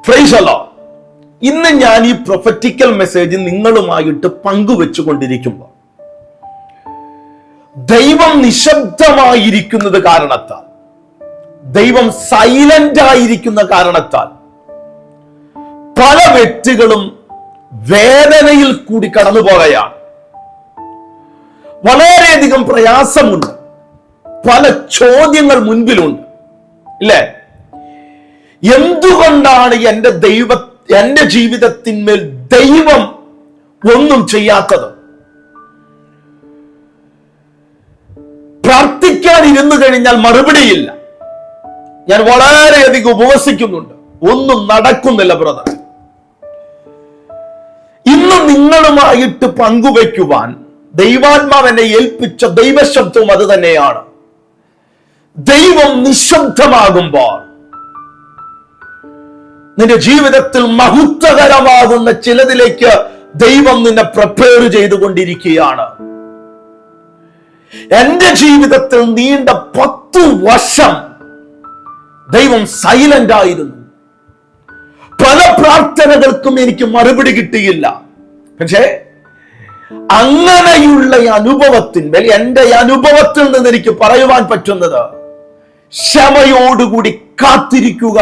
Praise the Lord. ഇന്ന് ഞാൻ ഈ പ്രൊഫറ്റിക്കൽ മെസ്സേജ് നിങ്ങളുമായിട്ട് പങ്കുവെച്ചുകൊണ്ടിരിക്കുമ്പോൾ ദൈവം നിശബ്ദമായിരിക്കുന്നത് കാരണത്താൽ, ദൈവം സൈലന്റ് ആയിരിക്കുന്ന കാരണത്താൽ പല വ്യക്തികളും വേദനയിൽ കൂടി കടന്നു പോകുകയാണ്. വളരെയധികം പ്രയാസമുണ്ട്, പല ചോദ്യങ്ങൾ മുൻപിലുണ്ട്, ഇല്ലേ? എന്തുകൊണ്ടാണ് എന്റെ ജീവിതത്തിന്മേൽ ദൈവം ഒന്നും ചെയ്യാത്തത്? പ്രാർത്ഥിക്കാൻ ഇരുന്നു കഴിഞ്ഞാൽ മറുപടിയില്ല. ഞാൻ വളരെയധികം ഉപവസിക്കുന്നുണ്ട്, ഒന്നും നടക്കുന്നില്ല ബ്രദർ. ഇന്ന് നിങ്ങളുമായിട്ട് പങ്കുവയ്ക്കുവാൻ ദൈവാത്മാവ് എന്നെ ഏൽപ്പിച്ച ദൈവശബ്ദവും അത് തന്നെയാണ്. ദൈവം നിശബ്ദമാകുമ്പോൾ നിന്റെ ജീവിതത്തിൽ മഹത്വകരമാകുന്ന ചിലതിലേക്ക് ദൈവം നിന്നെ പ്രിപ്പയർ ചെയ്തുകൊണ്ടിരിക്കുകയാണ്. എന്റെ ജീവിതത്തിൽ നീണ്ട 10 വർഷം ദൈവം സൈലന്റ് ആയിരുന്നു. പല പ്രാർത്ഥനകൾക്കും എനിക്ക് മറുപടി കിട്ടിയില്ല. പക്ഷേ അങ്ങനെയുള്ള അനുഭവത്തിന്മേൽ, എന്റെ അനുഭവത്തിൽ നിന്ന് എനിക്ക് പറയുവാൻ പറ്റുന്നത്, ക്ഷമയോടുകൂടി കാത്തിരിക്കുക.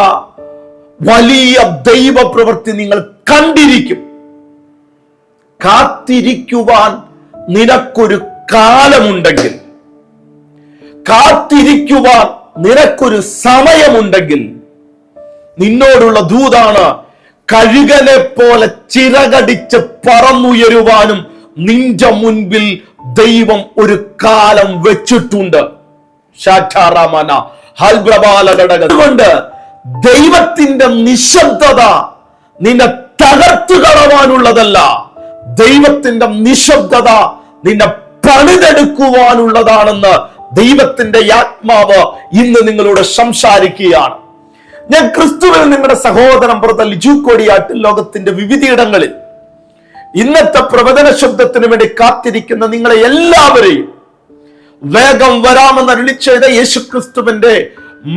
വലിയ ദൈവ പ്രവൃത്തി നിങ്ങൾ കണ്ടിരിക്കും. കാത്തിരിക്കുവാൻ നിനക്കൊരു കാലമുണ്ടെങ്കിൽ, കാത്തിരിക്കുവാൻ നിനക്കൊരു സമയമുണ്ടെങ്കിൽ, നിന്നോടുള്ള ദൂതാണ് കഴുകനെ പോലെ ചിറകടിച്ച് പറന്നുയരുവാനും നിന്റെ മുൻപിൽ ദൈവം ഒരു കാലം വെച്ചിട്ടുണ്ട്. അതുകൊണ്ട് ദൈവത്തിന്റെ നിശബ്ദത നിന്നെ തകർത്തു കളവാനുള്ളതല്ല, ദൈവത്തിന്റെ നിശബ്ദത നിന്നെ പണിതെടുക്കുവാനുള്ളതാണെന്ന് ദൈവത്തിന്റെ ആത്മാവ് ഇന്ന് നിങ്ങളോട് സംസാരിക്കുകയാണ്. ഞാൻ ക്രിസ്തുവിൽ നിങ്ങളുടെ സഹോദരൻ ബ്രദർ ലിജു കോടിയാട്ടിൽ ലോകത്തിന്റെ വിവിധയിടങ്ങളിൽ ഇന്നത്തെ പ്രവചന ശബ്ദത്തിന് വേണ്ടി കാത്തിരിക്കുന്ന നിങ്ങളെ എല്ലാവരെയും വേഗം വരാമെന്ന് അരുളി ചെയ്ത യേശു ക്രിസ്തുവിന്റെ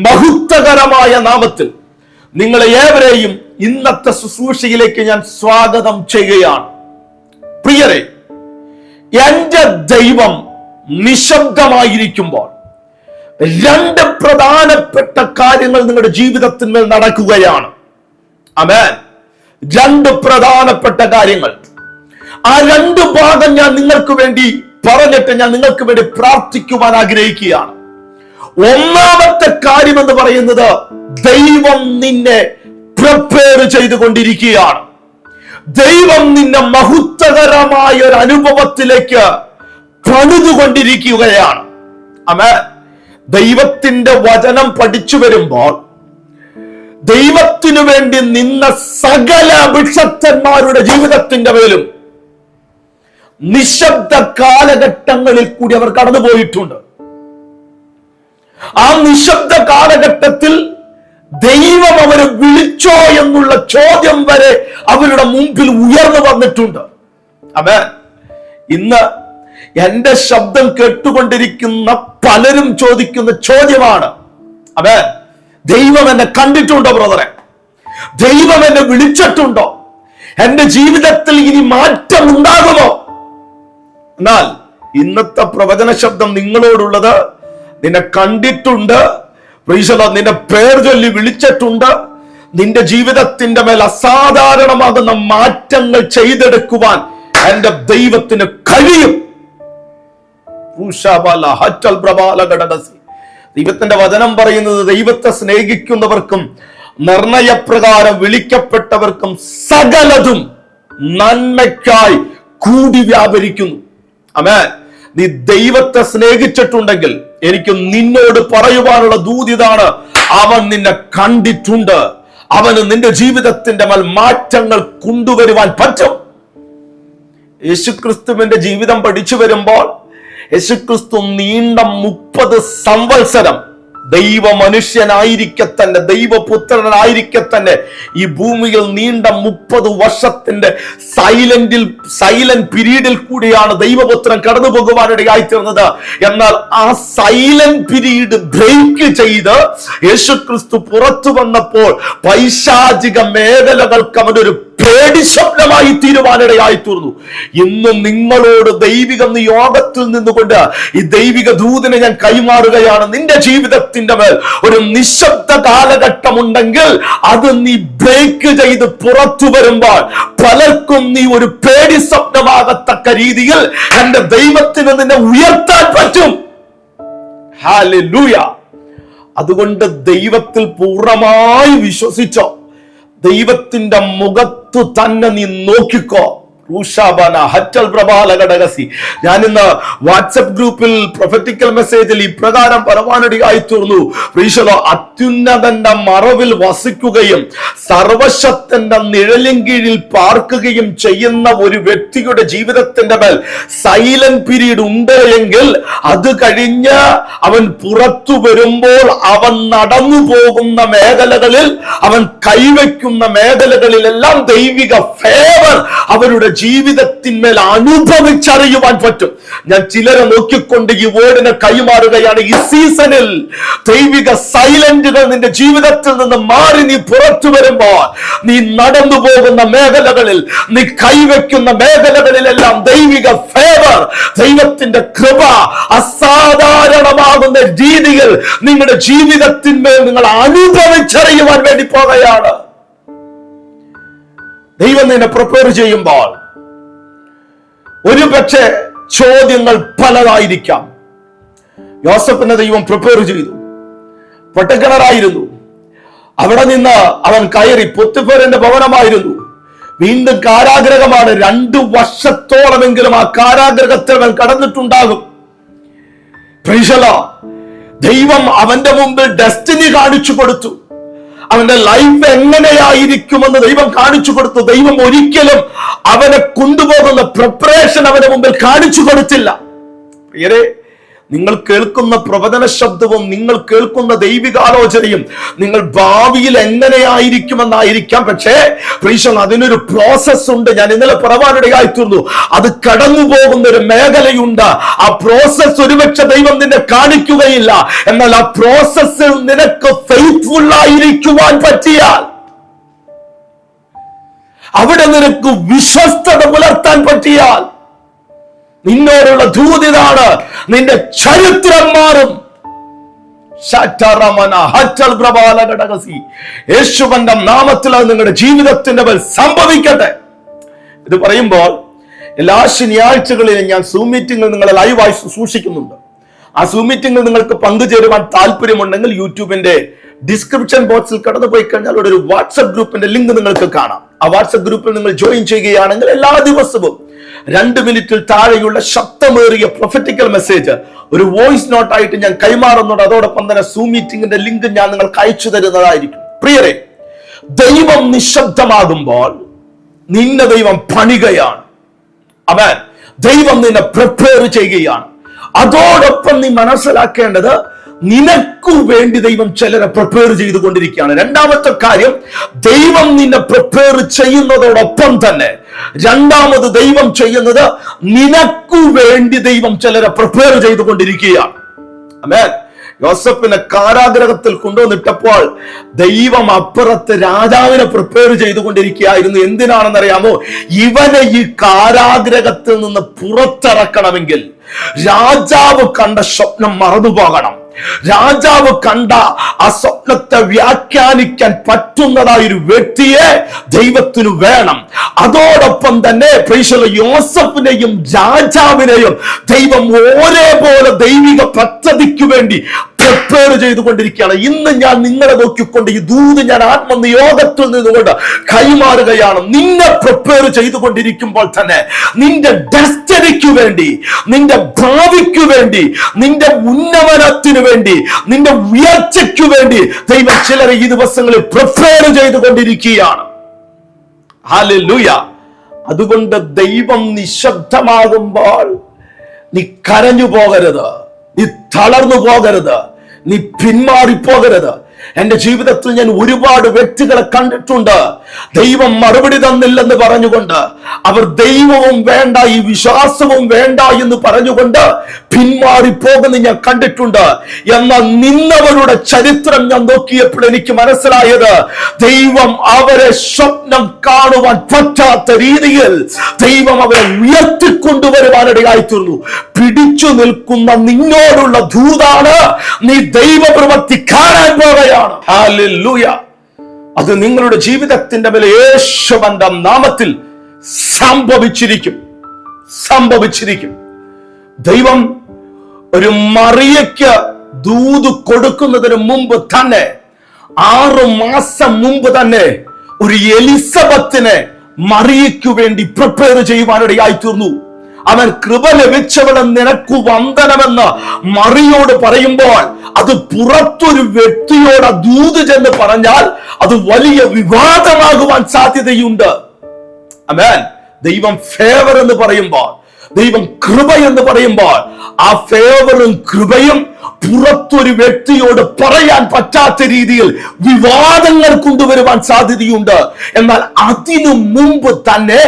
മഹത്വകരമായ നാമത്തിൽ നിങ്ങളെ ഏവരെയും ഇന്നത്തെ ശുശ്രൂഷയിലേക്ക് ഞാൻ സ്വാഗതം ചെയ്യുകയാണ്. പ്രിയരെ, എന്റെ ദൈവം നിശബ്ദമായിരിക്കുമ്പോൾ 2 പ്രധാനപ്പെട്ട കാര്യങ്ങൾ നിങ്ങളുടെ ജീവിതത്തിന്മേൽ നടക്കുകയാണ്. ആമേൻ. 2 പ്രധാനപ്പെട്ട കാര്യങ്ങൾ. ആ 2 ഭാഗം ഞാൻ നിങ്ങൾക്ക് വേണ്ടി പറഞ്ഞിട്ട് ഞാൻ നിങ്ങൾക്ക് വേണ്ടി പ്രാർത്ഥിക്കുവാൻ ആഗ്രഹിക്കുകയാണ്. ഒന്നാമത്തെ കാര്യം എന്ന് പറയുന്നത്, ദൈവം നിന്നെ പ്രിപ്പയർ ചെയ്തുകൊണ്ടിരിക്കുകയാണ്. ദൈവം നിന്നെ മഹത്വകരമായ ഒരു അനുഭവത്തിലേക്ക് പണിതുകൊണ്ടിരിക്കുകയാണ്. ആമേൻ. ദൈവത്തിന്റെ വചനം പഠിച്ചു വരുമ്പോൾ ദൈവത്തിനു വേണ്ടി നിന്ന സകല അഭിഷക്തന്മാരുടെ ജീവിതത്തിന്റെ മേലും നിശബ്ദ കാലഘട്ടങ്ങളിൽ കൂടി അവർ കടന്നുപോയിട്ടുണ്ട്. ആ നിശബ്ദ കാലഘട്ടത്തിൽ ദൈവം അവരെ വിളിച്ചോ എന്നുള്ള ചോദ്യം വരെ അവരുടെ മുമ്പിൽ ഉയർന്നു വന്നിട്ടുണ്ട്. ആമേൻ. ഇന്ന് എന്റെ ശബ്ദം കേട്ടുകൊണ്ടിരിക്കുന്ന പലരും ചോദിക്കുന്ന ചോദ്യമാണ്, ആമേൻ, ദൈവം എന്നെ കണ്ടിട്ടുണ്ടോ ബ്രദറെ? ദൈവം എന്നെ വിളിച്ചിട്ടുണ്ടോ? എന്റെ ജീവിതത്തിൽ ഇനി മാറ്റം ഉണ്ടാകുമോ? എന്നാൽ ഇന്നത്തെ പ്രവചന ശബ്ദം നിങ്ങളോടുള്ളത്, നിന്നെ കണ്ടിട്ടുണ്ട്, നിന്റെ പേർ ചൊല്ലി വിളിച്ചിട്ടുണ്ട്. നിന്റെ ജീവിതത്തിന്റെ മേൽ അസാധാരണമാകുന്ന മാറ്റങ്ങൾ ചെയ്തെടുക്കുവാൻ എന്റെ ദൈവത്തിന് കഴിയും. ദൈവത്തിന്റെ വചനം പറയുന്നത്, ദൈവത്തെ സ്നേഹിക്കുന്നവർക്കും നിർണയപ്രകാരം വിളിക്കപ്പെട്ടവർക്കും സകലതും നന്മയ്ക്കായി കൂടി വ്യാപരിക്കുന്നു. ആമേൻ. നീ ദൈവത്തെ സ്നേഹിച്ചിട്ടുണ്ടെങ്കിൽ എനിക്ക് നിന്നോട് പറയുവാനുള്ള ദൂതിതാണ്, അവൻ നിന്നെ കണ്ടിട്ടുണ്ട്. അവന് നിന്റെ ജീവിതത്തിന്റെ മേൽ മാറ്റങ്ങൾ കൊണ്ടുവരുവാൻ പറ്റും. യേശുക്രിസ്തുവിന്റെ ജീവിതം പഠിച്ചു വരുമ്പോൾ യേശുക്രിസ്തു നീണ്ട 30 സംവത്സരം ദൈവ മനുഷ്യനായിരിക്കെ തന്നെ, ദൈവപുത്രനായിരിക്കെ തന്നെ ഈ ഭൂമിയിൽ നീണ്ട 30 വർഷത്തിന്റെ സൈലന്റ് പീരീഡിൽ കൂടിയാണ് ദൈവപുത്രൻ കടന്നു പോകുവാനിടയായി തീർന്നത്. എന്നാൽ ആ സൈലന്റ് പീരീഡ് ബ്രേക്ക് ചെയ്ത് യേശുക്രിസ്തു പുറത്തു വന്നപ്പോൾ പൈശാചിക മേഖലകൾക്ക് അവനൊരു പേടി സ്വപ്നമായി തീരുവാനിടയായി തീർന്നു. ഇന്നും നിങ്ങളോട് ദൈവിക നിയോഗത്തിൽ നിന്നുകൊണ്ട് ഈ ദൈവിക ദൂതനെ ഞാൻ കൈമാറുകയാണ്. നിന്റെ ജീവിതത്തിന്റെ മേൽ ഒരു നിശബ്ദ കാലഘട്ടം ഉണ്ടെങ്കിൽ അത് നീ ബ്രേക്ക് ചെയ്ത് പുറത്തു വരുമ്പോൾ പലർക്കും നീ ഒരു പേടി സ്വപ്നമാകത്തക്ക രീതിയിൽ എന്റെ ദൈവത്തിന് നിന്നെ ഉയർത്താൻ പറ്റും. ഹല്ലേലൂയ. അതുകൊണ്ട് ദൈവത്തിൽ പൂർണ്ണമായി വിശ്വസിച്ചോ, ദൈവത്തിന്റെ മുഖത്തു തന്നെ നീ നോക്കിക്കോ. ഞാൻ ഇന്ന് വാട്സപ്പ് ഗ്രൂപ്പിൽ പ്രൊഫറ്റിക്കൽ മെസ്സേജിൽ ഇപ്രകാരം പരമാനടിയായി തീർന്നു. അത്യുന്നതന്റെ മറവിൽ വസിക്കുകയും സർവശക്തന്റെ നിഴലിൻ കീഴിൽ പാർക്കുകയും ചെയ്യുന്ന ഒരു വ്യക്തിയുടെ ജീവിതത്തിന്റെ മേൽ സൈലന്റ് പീരീഡ് ഉണ്ട് എങ്കിൽ അത് കഴിഞ്ഞ് അവൻ പുറത്തു വരുമ്പോൾ അവൻ നടന്നു പോകുന്ന മേഖലകളിൽ, അവൻ കൈവയ്ക്കുന്ന മേഖലകളിലെല്ലാം ദൈവിക ഫേവർ അവരുടെ ജീവിതത്തിന്മേൽ അനുഭവിച്ചറിയുവാൻ പറ്റും. ഞാൻ ചിലരെ നോക്കിക്കൊണ്ട് ഈ വേർഡിനെ കൈമാറുകയാണ്. ഈ സീസണിൽ ദൈവിക സൈലന്റുകൾ നിന്റെ ജീവിതത്തിൽ നിന്ന് മാറി നീ പുറത്തു വരുമ്പോൾ നീ നടന്നു പോകുന്ന മേഖലകളിൽ, നീ കൈവയ്ക്കുന്ന മേഖലകളിലെല്ലാം ദൈവിക ഫേവർ, ദൈവത്തിന്റെ കൃപ അസാധാരണമാകുന്ന രീതിയിൽ നിങ്ങളുടെ ജീവിതത്തിന്മേൽ നിങ്ങൾ അനുഭവിച്ചറിയുവാൻ വേണ്ടി പോകുകയാണ്. ദൈവം നിന്നെ പ്രിപ്പയർ ചെയ്യുമ്പോൾ ഒരു പക്ഷേ ചോദ്യങ്ങൾ പലതായിരിക്കാം. യോസഫിനെ ദൈവം പ്രിപ്പയർ ചെയ്തു. പൊട്ടക്കിണറായിരുന്നു, അവിടെ നിന്ന് അവൻ കയറി. പൊത്തിഫറിന്റെ ഭവനമായിരുന്നു, വീണ്ടും കാരാഗ്രഹമാണ്. 2 വർഷത്തോളമെങ്കിലും ആ കാരാഗ്രഹത്തിൽ അവൻ കടന്നിട്ടുണ്ടാകും. ദൈവം അവന്റെ മുമ്പിൽ ഡെസ്റ്റിനി കാണിച്ചു കൊടുത്തു. അവന്റെ ലൈഫ് എങ്ങനെയായിരിക്കുമെന്ന് ദൈവം കാണിച്ചു കൊടുത്തു. ദൈവം ഒരിക്കലും അവനെ കൊണ്ടുപോകുന്ന പ്രിപ്പറേഷൻ അവന്റെ മുമ്പിൽ കാണിച്ചു കൊടുത്തില്ല. നിങ്ങൾ കേൾക്കുന്ന പ്രവചന ശബ്ദവും നിങ്ങൾ കേൾക്കുന്ന ദൈവികാലോചനയും നിങ്ങൾ ഭാവിയിൽ എങ്ങനെയായിരിക്കുമെന്നായിരിക്കാം. പക്ഷേ അതിനൊരു പ്രോസസ് ഉണ്ട്. ഞാൻ ഇന്നലെ പറയാനിടയായി തീർന്നു. അത് കടന്നു പോകുന്ന ഒരു മേഖലയുണ്ട്. ആ പ്രോസസ് ഒരുപക്ഷെ ദൈവം നിന്നെ കാണിക്കുകയില്ല. എന്നാൽ ആ പ്രോസസ്സിൽ നിനക്ക് ഫെയ്ത്ത്ഫുൾ ആയിരിക്കുവാൻ പറ്റിയാൽ, അവിടെ നിനക്ക് വിശ്വസ്തത പുലർത്താൻ പറ്റിയാൽ, നിന്നോടുള്ള ദൂതിതാണ്, നിന്റെ ചരിത്രം മാറും. യേശുവിന്റെ നാമത്തിൽ അത് നിങ്ങളുടെ ജീവിതത്തിന്റെ മേൽ സംഭവിക്കട്ടെ. ഇത് പറയുമ്പോൾ എല്ലാ ശനിയാഴ്ചകളിലും ഞാൻ സൂം മീറ്റിംഗിൽ നിങ്ങളെ ലൈവായി സൂക്ഷിക്കുന്നുണ്ട്. ആ സൂം മീറ്റിംഗിൽ നിങ്ങൾക്ക് പങ്കുചേരുവാൻ താല്പര്യമുണ്ടെങ്കിൽ യൂട്യൂബിന്റെ ഡിസ്ക്രിപ്ഷൻ ബോക്സിൽ കടന്നു പോയി കഴിഞ്ഞാൽ ഒരു വാട്സ്ആപ്പ് ഗ്രൂപ്പിന്റെ ലിങ്ക് നിങ്ങൾക്ക് കാണാം. ആ വാട്സ്ആപ്പ് ഗ്രൂപ്പിൽ നിങ്ങൾ ജോയിൻ ചെയ്യുകയാണെങ്കിൽ എല്ലാ ദിവസവും 2 മിനിറ്റിൽ താഴെയുള്ള ശബ്ദമേറിയ പ്രൊഫറ്റിക്കൽ മെസ്സേജ് ഒരു വോയിസ് നോട്ട് ആയിട്ട് ഞാൻ കൈമാറുന്നുണ്ട്. അതോടൊപ്പം തന്നെ സൂം മീറ്റിംഗിന്റെ ലിങ്ക് ഞാൻ നിങ്ങൾക്ക് അയച്ചു തരുന്നതായിരിക്കും. പ്രിയരെ, ദൈവം നിശബ്ദമാകുമ്പോൾ നിന്നെ ദൈവം പണികയാണ്. അവൻ ദൈവം നിന്നെ പ്രിപ്പയർ ചെയ്യുകയാണ്. അതോടൊപ്പം നീ മനസ്സിലാക്കേണ്ടത്, നിനക്കു വേണ്ടി ദൈവം ചിലരെ പ്രിപ്പയർ ചെയ്തുകൊണ്ടിരിക്കുകയാണ്. രണ്ടാമത്തെ കാര്യം, ദൈവം നിന്നെ പ്രിപ്പയർ ചെയ്യുന്നതോടൊപ്പം തന്നെ രണ്ടാമത് ദൈവം ചെയ്യുന്നത്, നിനക്കു വേണ്ടി ദൈവം ചിലരെ പ്രിപ്പയർ ചെയ്തുകൊണ്ടിരിക്കുകയാണ്. ആമേൻ. യോസഫിനെ കാരാഗ്രഹത്തിൽ കൊണ്ടുവന്നിട്ടപ്പോൾ ദൈവം അപ്പുറത്ത് രാജാവിനെ പ്രിപ്പയർ ചെയ്തുകൊണ്ടിരിക്കുകയായിരുന്നു. എന്തിനാണെന്നറിയാമോ? ഇവനെ ഈ കാരാഗ്രഹത്തിൽ നിന്ന് പുറത്തിറക്കണമെങ്കിൽ രാജാവ് കണ്ട സ്വപ്നം മറന്നുപോകണം. രാജാവ് കണ്ട ആ സ്വപ്നത്തെ വ്യാഖ്യാനിക്കാൻ പറ്റുന്നതായ ഒരു വ്യക്തിയെ ദൈവത്തിന് വേണം. അതോടൊപ്പം തന്നെ യോസഫിനെയും രാജാവിനെയും ദൈവം ഒരേപോലെ ദൈവിക പദ്ധതിക്ക് വേണ്ടി പ്രിപ്പയർ ചെയ്തുകൊണ്ടിരിക്കുകയാണ്. ഇന്ന് ഞാൻ നിങ്ങളെ നോക്കിക്കൊണ്ട് ഈ ദൂത് ഞാൻ ആത്മനിയോഗത്തിൽ നിന്നുകൊണ്ട് കൈമാറുകയാണ്. നിന്നെ പ്രിപ്പയർ ചെയ്തുകൊണ്ടിരിക്കുമ്പോൾ തന്നെ നിന്റെ ഡെസ്റ്റിനിക്ക് വേണ്ടി, നിന്റെ ഭാവിക്ക് വേണ്ടി, നിന്റെ ഉന്നമനത്തിനു വേണ്ടി, നിന്റെ ഉയർച്ചയ്ക്കു വേണ്ടി ദൈവം ചിലരെ ഈ ദിവസങ്ങളിൽ പ്രിപ്പയർ ചെയ്തുകൊണ്ടിരിക്കുകയാണ്. ഹല്ലേലൂയ. അതുകൊണ്ട് ദൈവം നിശബ്ദമാകുമ്പോൾ നീ കരഞ്ഞു പോകരുത്, നീ തളർന്നു പോകരുത്. നീ പിന്മാറിപ്പോകരുത്. എന്റെ ജീവിതത്തിൽ ഞാൻ ഒരുപാട് വ്യക്തികളെ കണ്ടിട്ടുണ്ട്, ദൈവം മറുപടി തന്നില്ലെന്ന് പറഞ്ഞുകൊണ്ട്, അവർ ദൈവവും വേണ്ട ഈ വിശ്വാസവും വേണ്ട എന്ന് പറഞ്ഞുകൊണ്ട് പിന്മാറിപ്പോകുന്ന ഞാൻ കണ്ടിട്ടുണ്ട്. എന്നാൽ നിന്നവരുടെ ചരിത്രം ഞാൻ നോക്കിയപ്പോൾ എനിക്ക് മനസ്സിലായത്, ദൈവം അവരെ സ്വപ്നം കാണുവാൻ പറ്റാത്ത രീതിയിൽ ദൈവം അവരെ ഉയർത്തിക്കൊണ്ടുവരുവാനിടയായിത്തീർന്നു. പിടിച്ചു നിൽക്കുന്ന നിന്നോടുള്ള ദൂതാണ്, നീ ദൈവപ്രവൃത്തി കാണാൻ പോകുകയാണ്. ഹല്ലേലൂയ. അത് നിങ്ങളുടെ ജീവിതത്തിന്റെ മേലെ യേശുവിന്റെ നാമത്തിൽ സംഭവിച്ചിരിക്കും. ദൈവം ഒരു മറിയയ്ക്ക് ദൂത് കൊടുക്കുന്നതിന് മുമ്പ് തന്നെ, 6 മാസം മുമ്പ് തന്നെ, ഒരു എലിസബത്തിനെ മറിയയ്ക്ക് വേണ്ടി പ്രിപ്പയർ ചെയ്യുവാനിടയായി തീർന്നു. അവൻ കൃപ ലഭിച്ചവളെ നിനക്ക് വന്ദനമെന്ന് മറിയോട് പറയുമ്പോൾ, അത് പുറത്തൊരു വ്യക്തിയോട് ദൂത് ചെന്ന് പറഞ്ഞാൽ അത് വലിയ വിവാദമാകുവാൻ സാധ്യതയുണ്ട്. ആമേൻ. ദൈവം ഫേവർ എന്ന് പറയുമ്പോൾ, ദൈവം കൃപ എന്ന് പറയുമ്പോൾ, ആ ഫേവറും കൃപയും പുറത്തൊരു വ്യക്തിയോട് പറയാൻ പറ്റാത്ത രീതിയിൽ വിവാദങ്ങൾ കൊണ്ടുവരുവാൻ സാധ്യതയുണ്ട്. എന്നാൽ അതിനു മുമ്പ് തന്നെ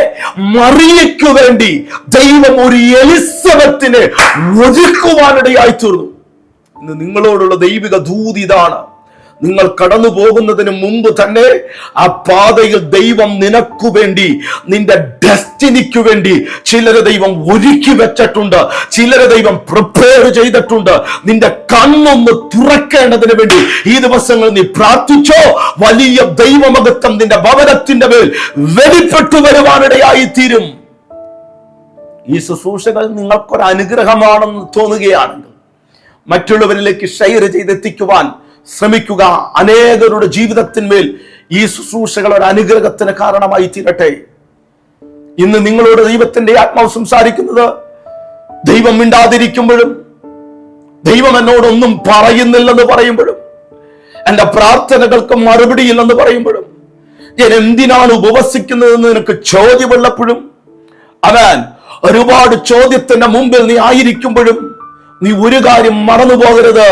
മറിയയ്ക്ക് വേണ്ടി ദൈവം ഒരു എലിസബത്തിനെ ഒരുക്കുവാനിടയായി തീർന്നു. ഇന്ന് നിങ്ങളോടുള്ള ദൈവിക ദൂത് ഇതാണ്. നിങ്ങൾ കടന്നു പോകുന്നതിന് മുമ്പ് തന്നെ ആ പാതയിൽ ദൈവം നിനക്ക് വേണ്ടി, നിന്റെ ഡെസ്റ്റിനിക്ക് വേണ്ടി ചിലരെ ദൈവം ഒരുക്കി വെച്ചിട്ടുണ്ട്, ചിലരെ ദൈവം പ്രിപ്പയർ ചെയ്തിട്ടുണ്ട്. നിന്റെ കണ്ണൊന്ന് തുറക്കേണ്ടതിന് വേണ്ടി ഈ ദിവസങ്ങൾ നീ പ്രാർത്ഥിച്ചോ. വലിയ ദൈവമഹത്വം നിന്റെ ഭവനത്തിന്റെ മേൽ വെളിപ്പെട്ടു വരുവാനിടയായി തീരും. ഈ ശുശ്രൂഷകൾ നിങ്ങൾക്കൊരു അനുഗ്രഹമാണെന്ന് തോന്നുകയാണെങ്കിൽ മറ്റുള്ളവരിലേക്ക് ഷെയർ ചെയ്തെത്തിക്കുവാൻ ശ്രമിക്കുക. അനേകരുടെ ജീവിതത്തിന്മേൽ ഈ ശുശ്രൂഷകൾ ഒരു അനുഗ്രഹത്തിന് കാരണമായി തീരട്ടെ. ഇന്ന് നിങ്ങളോട് ദൈവത്തിന്റെ ആത്മാവ് സംസാരിക്കുന്നത്, ദൈവം മിണ്ടാതിരിക്കുമ്പോഴും, ദൈവം എന്നോടൊന്നും പറയുന്നില്ലെന്ന് പറയുമ്പോഴും, എന്റെ പ്രാർത്ഥനകൾക്ക് മറുപടിയില്ലെന്ന് പറയുമ്പോഴും, ഞാൻ എന്തിനാണ് ഉപവസിക്കുന്നതെന്ന് നിനക്ക് ചോദ്യമുള്ളപ്പോഴും, അവൻ ഒരുപാട് ചോദ്യത്തിന്റെ മുമ്പിൽ നീ ആയിരിക്കുമ്പോഴും, നീ ഒരു കാര്യം മറന്നു പോകരുത്.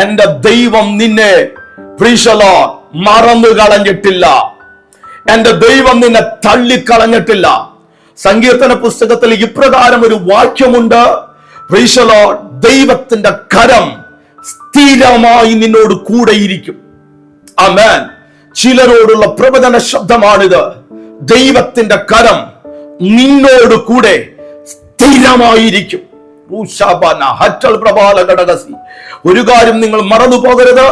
എന്റെ ദൈവം നിന്നെ മറന്നു കളഞ്ഞിട്ടില്ല. എന്റെ ദൈവം നിന്നെ തള്ളിക്കളഞ്ഞിട്ടില്ല. സങ്കീർത്തന പുസ്തകത്തിൽ ഇപ്രകാരം ഒരു വാക്യമുണ്ട്, ദൈവത്തിന്റെ കരം സ്ഥിരമായി നിന്നോട് കൂടെയിരിക്കും. ആമേൻ. ചിലരോടുള്ള പ്രവചന ശബ്ദമാണിത്. ദൈവത്തിന്റെ കരം നിന്നോട് കൂടെ സ്ഥിരമായിരിക്കും. ഒരു കാര്യം നിങ്ങൾ മറന്നു പോകരുത്.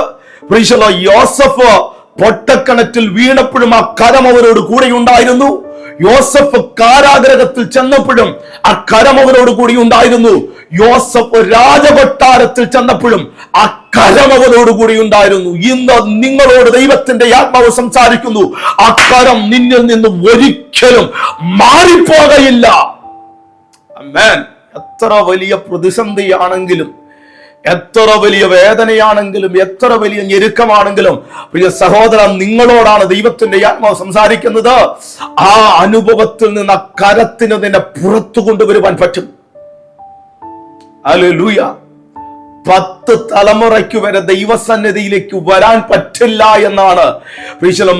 യോസഫ് പൊട്ടക്കിണറ്റിൽ വീണപ്പോഴും ആ കരം അവരോട് കൂടെ ഉണ്ടായിരുന്നു. യോസഫ് കാരാഗ്രഹത്തിൽ ചെന്നപ്പോഴും ആ കരം അവരോട് കൂടി ഉണ്ടായിരുന്നു. യോസഫ് രാജകൊട്ടാരത്തിൽ ചെന്നപ്പോഴും ആ കരം അവരോട് കൂടി ഉണ്ടായിരുന്നു. ഇന്ന് നിങ്ങളോട് ദൈവത്തിന്റെ ആത്മാവ് സംസാരിക്കുന്നു, ആ കരം നിന്നിൽ നിന്ന് ഒരിക്കലും മാറിപ്പോകയില്ല. ആമേൻ. എത്ര വലിയ പ്രതിസന്ധിയാണെങ്കിലും, എത്ര വലിയ വേദനയാണെങ്കിലും, എത്ര വലിയ ഞെരുക്കമാണെങ്കിലും, പ്രിയ സഹോദരൻ, നിങ്ങളോടാണ് ദൈവത്തിന്റെ ആത്മാവ് സംസാരിക്കുന്നത്. ആ അനുഭവത്തിൽ നിന്ന് ആ കരത്തിന് നിന്നെ പുറത്തു കൊണ്ടുവരുവാൻ പറ്റും. ഹല്ലേലൂയ. 10 തലമുറയ്ക്ക് വരെ ദൈവസന്നിധിയിലേക്ക് വരാൻ പറ്റില്ല എന്നാണ്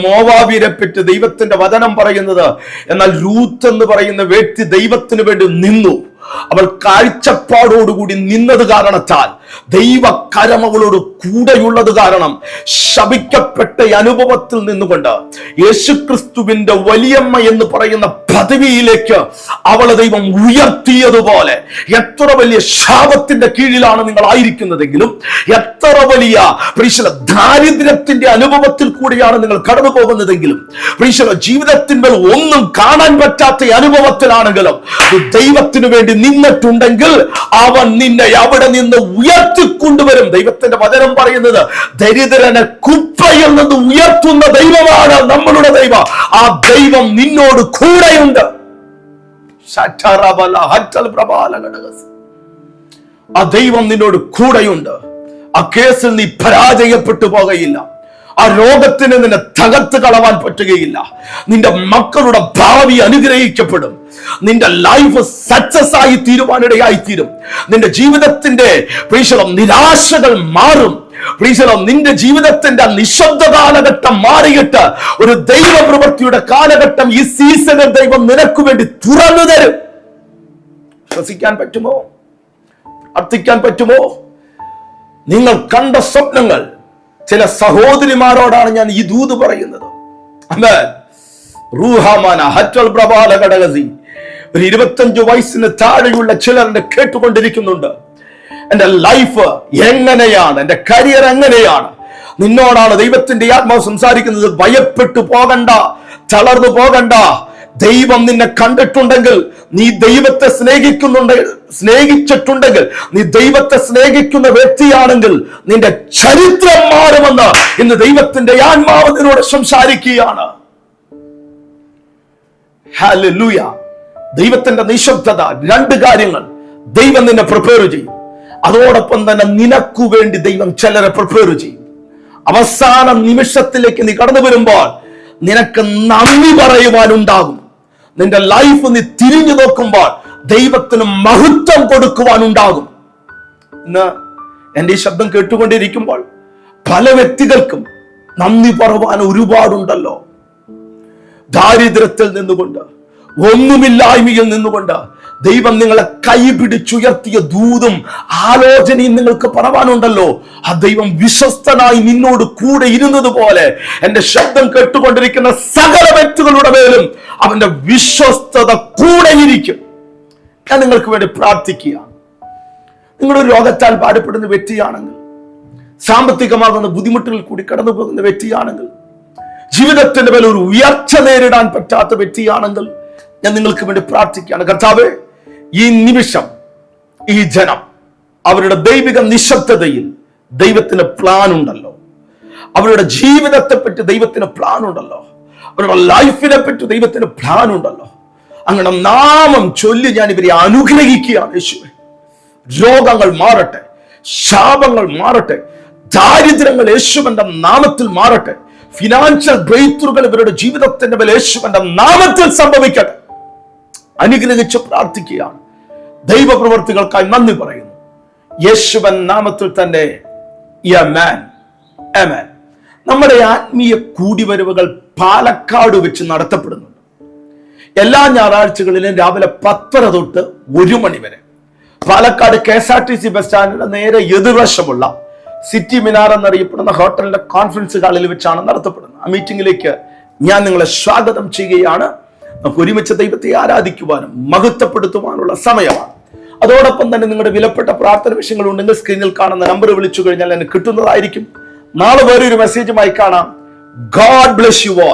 മോവാബിയരെ പറ്റി ദൈവത്തിന്റെ വചനം പറയുന്നത്. എന്നാൽ രൂത്ത് എന്ന് പറയുന്ന വ്യക്തി ദൈവത്തിന് വേണ്ടി നിന്നു. അവൾ കാഴ്ചപ്പാടോടുകൂടി നിന്നത് കാരണത്താൽ, ദൈവകരം അവളോട് കൂടെയുള്ളത് കാരണം, ശപിക്കപ്പെട്ട അനുഭവത്തിൽ നിന്നുകൊണ്ട് യേശുക്രിസ്തുവിന്റെ വലിയമ്മ എന്ന് പറയുന്ന പദവിയിലേക്ക് അവളെ ദൈവം ഉയർത്തിയതുപോലെ, എത്ര വലിയ ശാപത്തിന്റെ കീഴിലാണ് നിങ്ങൾ ആയിരിക്കുന്നതെങ്കിലും, എത്ര വലിയ ദാരിദ്ര്യത്തിന്റെ അനുഭവത്തിൽ കൂടിയാണ് നിങ്ങൾ കടന്നു പോകുന്നതെങ്കിലും, ജീവിതത്തിന്മേൽ ഒന്നും കാണാൻ പറ്റാത്ത അനുഭവത്തിലാണെങ്കിലും, ദൈവത്തിനു വേണ്ടി നിന്നിട്ടുണ്ടെങ്കിൽ അവൻ നിന്നെ അവിടെ നിന്ന് ഉയർത്തിക്കൊണ്ടുവരും. ദൈവത്തിന്റെ വചനം പറയുന്നത്, ദരിദ്രനെ കുപ്പയിൽ നിന്ന് ഉയർത്തുന്ന ദൈവമാണ് നമ്മളുടെ ദൈവം. ആ ദൈവം നിന്നോട് കൂടെയുണ്ട്. ആ ദൈവം നിന്നോട് കൂടെയുണ്ട്. ആ കേസിൽ നീ പരാജയപ്പെട്ടു പോകയില്ല. ആ രോഗത്തിന് നിന്നെ തകർത്ത് കളവാൻ പറ്റുകയില്ല. നിന്റെ മക്കളുടെ ഭാവി അനുഗ്രഹിക്കപ്പെടും. നിന്റെ ലൈഫ് സക്സസ് ആയി തീരുവാനിടയായി തീരും. നിന്റെ ജീവിതത്തിന്റെ നിരാശകൾ മാറും. നിന്റെ ജീവിതത്തിന്റെ നിശബ്ദ കാലഘട്ടം മാറിയിട്ട് ഒരു ദൈവ പ്രവൃത്തിയുടെ കാലഘട്ടം ഈ സീസണിൽ ദൈവം നിനക്ക് വേണ്ടി തുറന്നു തരും. വിശ്വസിക്കാൻ പറ്റുമോ? പ്രാർത്ഥിക്കാൻ പറ്റുമോ? നിങ്ങൾ കണ്ട സ്വപ്നങ്ങൾ, ചില സഹോദരിമാരോടാണ് ഞാൻ ഈ ദൂത് പറയുന്നത്. ഒരു 25 വയസ്സിന് താഴെയുള്ള ചിലർ എന്നെ കേട്ടുകൊണ്ടിരിക്കുന്നുണ്ട്. എന്റെ ലൈഫ് എങ്ങനെയാണ്, എന്റെ കരിയർ എങ്ങനെയാണ്? നിന്നോടാണ് ദൈവത്തിന്റെ ആത്മാവ് സംസാരിക്കുന്നത്. ഭയപ്പെട്ടു പോകണ്ട, തളർന്നു പോകണ്ട. ദൈവം നിന്നെ കണ്ടിട്ടുണ്ടെങ്കിൽ, നീ ദൈവത്തെ സ്നേഹിച്ചിട്ടുണ്ടെങ്കിൽ, നീ ദൈവത്തെ സ്നേഹിക്കുന്ന വ്യക്തിയാണെങ്കിൽ നിന്റെ ചരിത്രം മാറുമെന്ന് ഇന്ന് ദൈവത്തിന്റെ ആത്മാവ് നിന്നോട് സംസാരിക്കുകയാണ്. ഹല്ലേലൂയ. ദൈവത്തിന്റെ നിശബ്ദത, 2 കാര്യങ്ങൾ ദൈവം നിന്നെ പ്രിപ്പയർ ചെയ്യും. അതോടൊപ്പം തന്നെ നിനക്കു വേണ്ടി ദൈവം ചിലരെ പ്രിപ്പയർ ചെയ്യും. അവസാന നിമിഷത്തിലേക്ക് നീ കടന്നു വരുമ്പോൾ നിനക്ക് നന്ദി പറയുവാനുണ്ടാകും. നിന്റെ ലൈഫ് നീ തിരിഞ്ഞു നോക്കുമ്പോൾ ദൈവത്തിന് മഹത്വം കൊടുക്കുവാനുണ്ടാകും. ഇന്ന് എന്റെ ഈ ശബ്ദം കേട്ടുകൊണ്ടിരിക്കുമ്പോൾ പല വ്യക്തികൾക്കും നന്ദി പറയുവാൻ ഒരുപാടുണ്ടല്ലോ. ദാരിദ്ര്യത്തിൽ നിന്നുകൊണ്ട്, ഒന്നുമില്ലായ്മയിൽ നിന്നുകൊണ്ട് ദൈവം നിങ്ങളെ കൈപിടിച്ചുയർത്തിയ ദൂതും ആലോചനയും നിങ്ങൾക്ക് പറയാനുണ്ടല്ലോ. ആ ദൈവം വിശ്വസ്തനായി നിന്നോട് കൂടെ ഇരുന്നത് പോലെ എന്റെ ശബ്ദം കേട്ടുകൊണ്ടിരിക്കുന്ന സകല വ്യക്തികളുടെ മേലും അവന്റെ വിശ്വസ്തത കൂടെ ഇരിക്കും. ഞാൻ നിങ്ങൾക്ക് വേണ്ടി പ്രാർത്ഥിക്കുക. നിങ്ങളൊരു രോഗത്താൽ ഭാരപ്പെടുന്ന വ്യക്തിയാണെങ്കിൽ, സാമ്പത്തികമാകുന്ന ബുദ്ധിമുട്ടുകളിൽ കൂടി കടന്നു പോകുന്ന വ്യക്തിയാണെങ്കിൽ, ജീവിതത്തിന്റെ മേലെ ഒരു ഉയർച്ച നേരിടാൻ പറ്റാത്ത വ്യക്തിയാണെങ്കിൽ, ഞാൻ നിങ്ങൾക്ക് വേണ്ടി പ്രാർത്ഥിക്കുകയാണ്. കർത്താവേ, ഈ നിമിഷം ഈ ജനം അവരുടെ ദൈവിക നിശബ്ദതയിൽ ദൈവത്തിന് പ്ലാൻ ഉണ്ടല്ലോ. അവരുടെ ജീവിതത്തെ പറ്റി ദൈവത്തിന് പ്ലാൻ ഉണ്ടല്ലോ. അവരുടെ ലൈഫിനെ പറ്റി ദൈവത്തിന് പ്ലാൻ ഉണ്ടല്ലോ. അങ്ങനെ നാമം ചൊല്ലി ഞാൻ ഇവരെ അനുഗ്രഹിക്കുകയാണ്. യേശുവേ, രോഗങ്ങൾ മാറട്ടെ, ശാപങ്ങൾ മാറട്ടെ, ദാരിദ്ര്യങ്ങൾ യേശുവിന്റെ നാമത്തിൽ മാറട്ടെ, ഫിനാൻഷ്യൽ ബ്രേക്ക്ത്രൂകൾ ഇവരുടെ ജീവിതത്തിന്റെ മേൽ യേശുവിന്റെ നാമത്തിൽ സംഭവിക്കട്ടെ. അനുഗ്രഹിച്ച് പ്രാർത്ഥിക്കുകയാണ്. ദൈവപ്രവർത്തികൾക്കായി നന്ദി പറയുന്നു. യേശുവൻ നാമത്തിൽ തന്നെ ആമേൻ. ആമേൻ. നമ്മുടെ ആത്മീയ കൂടിവരവുകൾ പാലക്കാട് വെച്ച് നടത്തപ്പെടുന്നുണ്ട്. എല്ലാ ഞായറാഴ്ചകളിലും രാവിലെ 10:30 തൊട്ട് 1 മണി വരെ പാലക്കാട് KSRTC ബസ് സ്റ്റാൻഡിന്റെ നേരെ എതിർവശമുള്ള സിറ്റി മിനാർ എന്നറിയപ്പെടുന്ന ഹോട്ടലിന്റെ കോൺഫറൻസ് ഹാളിൽ വെച്ചാണ് നടത്തപ്പെടുന്നത്. ആ മീറ്റിംഗിലേക്ക് ഞാൻ നിങ്ങളെ സ്വാഗതം ചെയ്യുകയാണ്. നമുക്ക് ഒരുമിച്ച് ദൈവത്തെ ആരാധിക്കുവാനും മഹത്വപ്പെടുത്തുവാനുള്ള സമയമാണ്. അതോടൊപ്പം തന്നെ നിങ്ങളുടെ വിലപ്പെട്ട പ്രാർത്ഥന വിഷയങ്ങൾ ഉണ്ടെങ്കിൽ സ്ക്രീനിൽ കാണുന്ന നമ്പർ വിളിച്ചു കഴിഞ്ഞാൽ എന്നെ കിട്ടുന്നതായിരിക്കും. നാളെ വേറൊരു മെസ്സേജുമായി കാണാം. God bless you all.